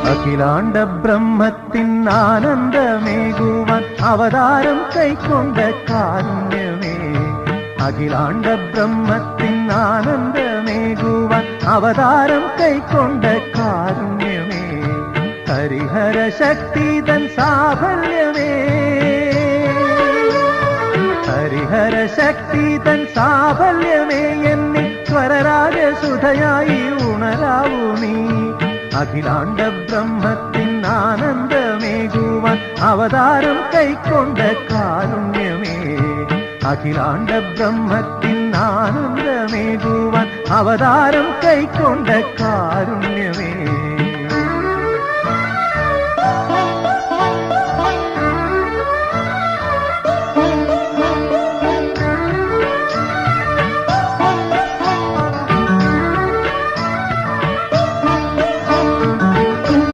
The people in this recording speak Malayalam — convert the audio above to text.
അഖിലാണ്ട ബ്രഹ്മത്തിൻ ആനന്ദമേകുവാൻ അവതാരം കൈക്കൊണ്ട കാരുണ്യമേ. അഖിലാണ്ട ബ്രഹ്മത്തിൻ ആനന്ദമേകുവാൻ അവതാരം കൈക്കൊണ്ട കാരുണ്യമേ. ഹരിഹര ശക്തി തൻ സാഫല്യമേ. ഹരിഹര ശക്തി തൻ സാഫല്യമേ. എന്നിൽ സ്വരരാഗസുധയായി ഉണരാവൂ നീ. അഖിലാണ്ട ബ്രഹ്മത്തിൻ ആനന്ദമേകുവാൻ അവതാരം കൈക്കൊണ്ട കാരുണ്യമേ. അഖിലാണ്ട ബ്രഹ്മത്തിൻ ആനന്ദമേകുവാൻ അവതാരം കൈക്കൊണ്ട കാരുണ്യമേ.